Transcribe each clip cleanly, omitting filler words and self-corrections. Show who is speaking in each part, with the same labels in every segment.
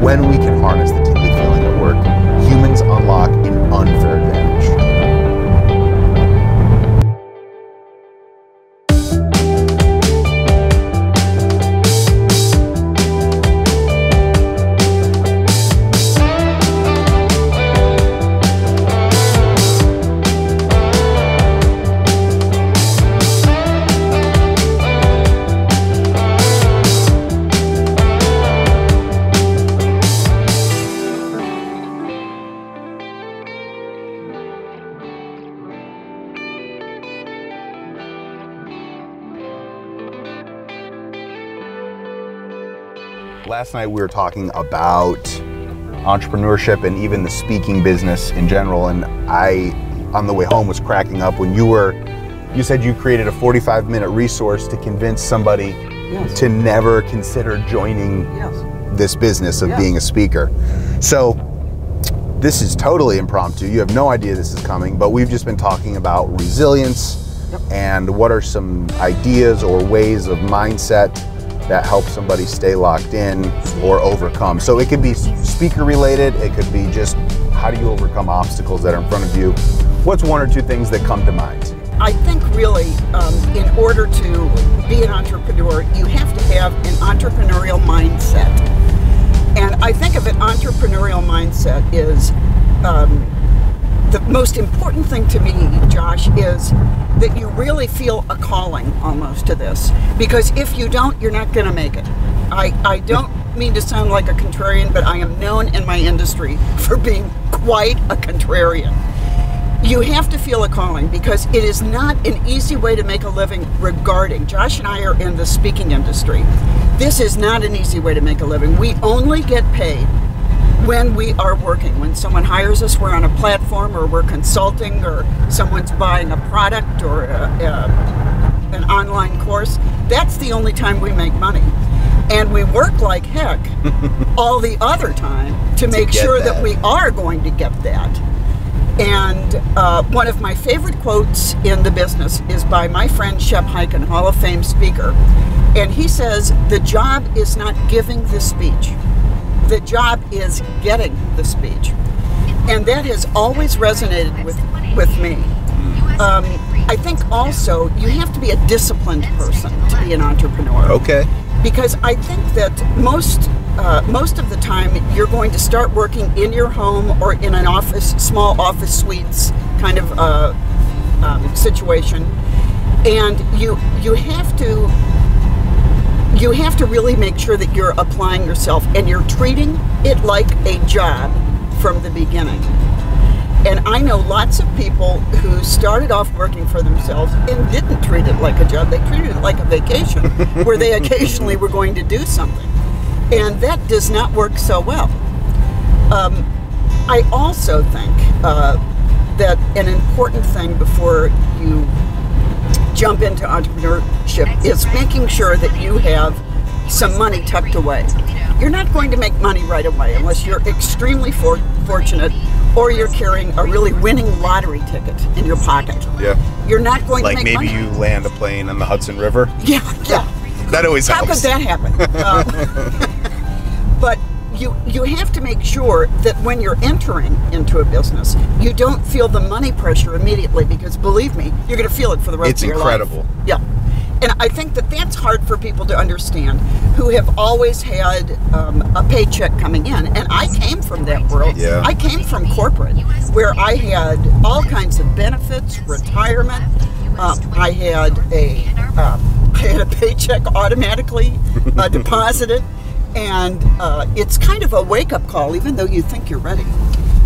Speaker 1: When we can harness the tingly feeling at work, humans unlock an unfair advantage. Last night we were talking about entrepreneurship and even the speaking business in general, and I, on the way home, was cracking up when you said you created a 45-minute resource to convince somebody to never consider joining this business of being a speaker. So this is totally impromptu. You have no idea this is coming, but we've just been talking about resilience and what are some ideas or ways of mindset that help somebody stay locked in or overcome. So it could be speaker related, it could be just how do you overcome obstacles that are in front of you. What's one or two things that come to mind?
Speaker 2: I think really in order to be an entrepreneur, you have to have an entrepreneurial mindset. And I think of an entrepreneurial mindset is the most important thing to me, Josh, is that you really feel a calling almost to this. Because if you don't, you're not going to make it. I don't mean to sound like a contrarian, but I am known in my industry for being quite a contrarian. You have to feel a calling because it is not an easy way to make a living regarding. Josh and I are in the speaking industry. This is not an easy way to make a living. We only get paid when we are working. When someone hires us, we're on a platform or we're consulting or someone's buying a product or an online course. That's the only time we make money. And we work like heck all the other time to make sure that we are going to get that. And one of my favorite quotes in the business is by my friend Shep Hyken, Hall of Fame speaker. And he says, the job is not giving the speech. The job is getting the speech. And that has always resonated with me. I think also you have to be a disciplined person to be an entrepreneur.
Speaker 1: Okay.
Speaker 2: Because I think that most of the time you're going to start working in your home or in an office, small office suites kind of situation, and you have to really make sure that you're applying yourself and you're treating it like a job from the beginning. And I know lots of people who started off working for themselves and didn't treat it like a job. They treated it like a vacation where they occasionally were going to do something. And that does not work so well. I also think that an important thing before you jump into entrepreneurship is making sure that you have some money tucked away. You're not going to make money right away unless you're extremely fortunate or you're carrying a really winning lottery ticket in your pocket.
Speaker 1: Yeah.
Speaker 2: You're not going to make money.
Speaker 1: Like maybe you land a plane on the Hudson River?
Speaker 2: Yeah.
Speaker 1: That always helps.
Speaker 2: How could that happen? But you have to make sure that when you're entering into a business, you don't feel the money pressure immediately, because believe me, you're going to feel it for the rest of your life. It's incredible. Yeah. And I think that that's hard for people to understand who have always had a paycheck coming in. And I came from that world.
Speaker 1: Yeah.
Speaker 2: I came from corporate, where I had all kinds of benefits, retirement. I had a paycheck automatically deposited. And it's kind of a wake-up call, even though you think you're ready.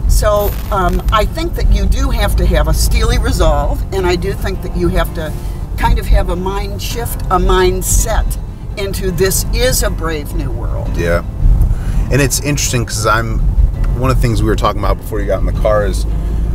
Speaker 2: So I think that you do have to have a steely resolve, and I do think that you have to kind of have a mind shift, a mindset into this is a brave new world.
Speaker 1: Yeah. And it's interesting because one of the things we were talking about before you got in the car is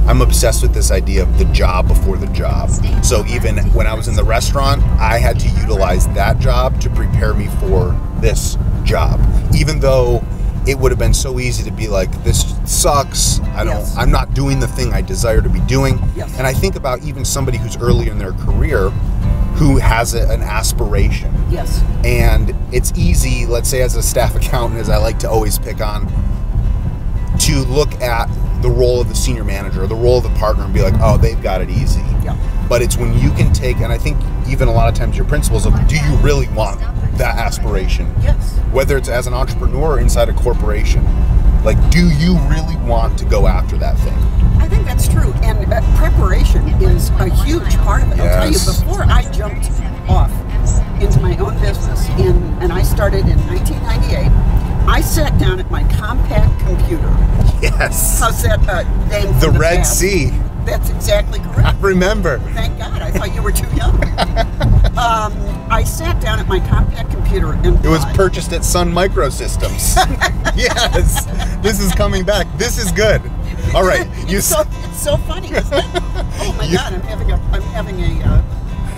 Speaker 1: I'm obsessed with this idea of the job before the job. So even when I was in the restaurant, I had to utilize that job to prepare me for this job. Even though it would have been so easy to be like, this sucks, I'm not doing the thing I desire to be doing.
Speaker 2: Yes.
Speaker 1: And I think about even somebody who's early in their career, who has an aspiration.
Speaker 2: Yes.
Speaker 1: And it's easy, let's say as a staff accountant, as I like to always pick on, to look at the role of the senior manager or the role of the partner and be like, oh, they've got it easy.
Speaker 2: Yeah.
Speaker 1: But it's when you can take, and I think even a lot of times your principles of, do you really want that aspiration?
Speaker 2: Yes.
Speaker 1: Whether it's as an entrepreneur or inside a corporation, like, do you really want to go after that thing?
Speaker 2: I think that's true, and preparation is a huge part of it. I'll tell you,
Speaker 1: Yes.
Speaker 2: before I jumped off into my own business, and I started in 1998, I sat down at my compact computer.
Speaker 1: Yes.
Speaker 2: How's that name?
Speaker 1: The
Speaker 2: from
Speaker 1: Red
Speaker 2: past?
Speaker 1: Sea.
Speaker 2: That's exactly
Speaker 1: I
Speaker 2: correct.
Speaker 1: remember.
Speaker 2: Thank God, I thought you were too young. I sat down at my compact computer and
Speaker 1: It was
Speaker 2: thought,
Speaker 1: purchased at Sun Microsystems. Yes. This is coming back. This is good. All right.
Speaker 2: it's so funny, isn't it? Oh my God, I'm having a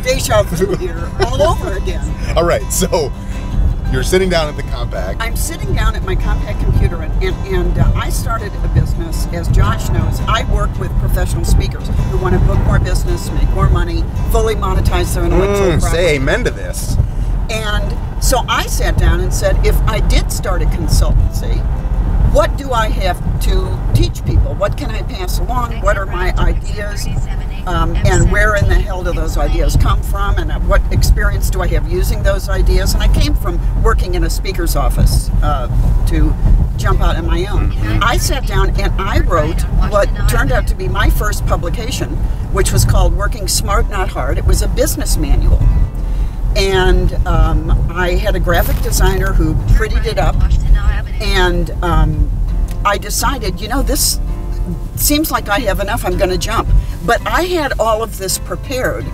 Speaker 2: deja vu here all over again.
Speaker 1: All right. So you're sitting down at the compact.
Speaker 2: I'm sitting down at my compact computer, and I started a business. As Josh knows, I work with professional speakers who want to book more business, make more money, fully monetize their intellectual property.
Speaker 1: Say amen to this.
Speaker 2: And so I sat down and said, if I did start a consultancy, what do I have to teach people? What can I pass along? What are my ideas? And where in the hell do those ideas come from? And what experience do I have using those ideas? And I came from working in a speaker's office to jump out on my own. I sat down and I wrote what turned out to be my first publication, which was called Working Smart, Not Hard. It was a business manual. And I had a graphic designer who prettied it up. And I decided, you know, this seems like I have enough, I'm going to jump. But I had all of this prepared,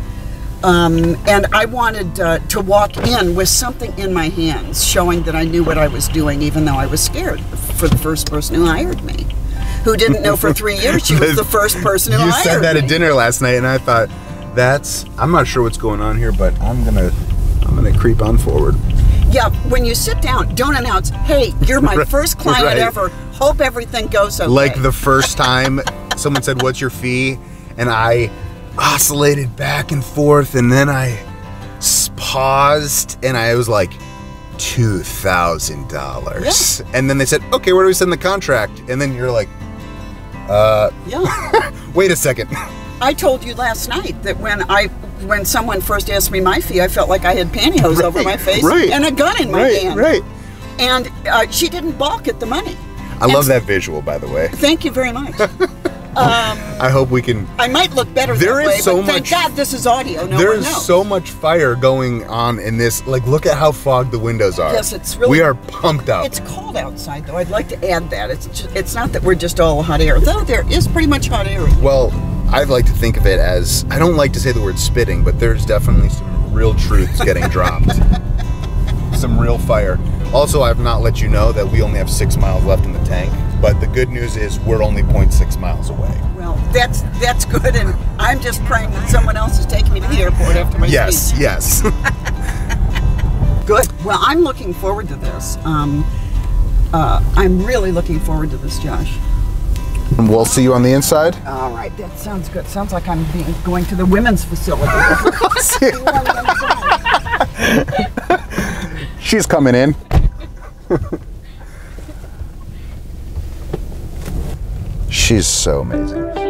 Speaker 2: and I wanted to walk in with something in my hands, showing that I knew what I was doing, even though I was scared for the first person who hired me, who didn't know for 3 years she was the first person who hired me.
Speaker 1: You said that at dinner last night, and I thought, I'm not sure what's going on here, but I'm gonna creep on forward.
Speaker 2: Yeah, when you sit down, don't announce, hey, you're my first client
Speaker 1: Right.
Speaker 2: ever. Hope everything goes okay.
Speaker 1: Like the first time someone said, what's your fee? And I oscillated back and forth, and then I paused, and I was like, $2,000.
Speaker 2: Yeah.
Speaker 1: And then they said, okay, where do we send the contract? And then you're like,
Speaker 2: Yeah.
Speaker 1: wait a second.
Speaker 2: I told you last night that when someone first asked me my fee, I felt like I had pantyhose over my face and a gun in my hand.
Speaker 1: Right.
Speaker 2: And she didn't balk at the money.
Speaker 1: I love that visual, by the way.
Speaker 2: Thank you very much.
Speaker 1: I hope we can.
Speaker 2: I might look better
Speaker 1: There
Speaker 2: that
Speaker 1: is
Speaker 2: way,
Speaker 1: so
Speaker 2: but thank
Speaker 1: much-
Speaker 2: God this is audio. No
Speaker 1: There
Speaker 2: one
Speaker 1: is
Speaker 2: knows.
Speaker 1: so much fire going on in this. Like, look at how fogged the windows are.
Speaker 2: Yes, it's really.
Speaker 1: We are pumped up.
Speaker 2: It's cold outside, though. I'd like to add that. It's not that we're just all hot air, though there is pretty much hot air.
Speaker 1: Well, I'd like to think of it as, I don't like to say the word spitting, but there's definitely some real truths getting dropped. Some real fire. Also, I've not let you know that we only have 6 miles left in the tank, but the good news is we're only 0.6 miles away.
Speaker 2: Well, that's good, and I'm just praying that someone else is taking me to the airport after my speech.
Speaker 1: Yes.
Speaker 2: Good. Well, I'm looking forward to this. I'm really looking forward to this, Josh.
Speaker 1: And we'll see you on the inside.
Speaker 2: All right, that sounds good. Sounds like I'm going to the women's facility.
Speaker 1: She's coming in. She's so amazing.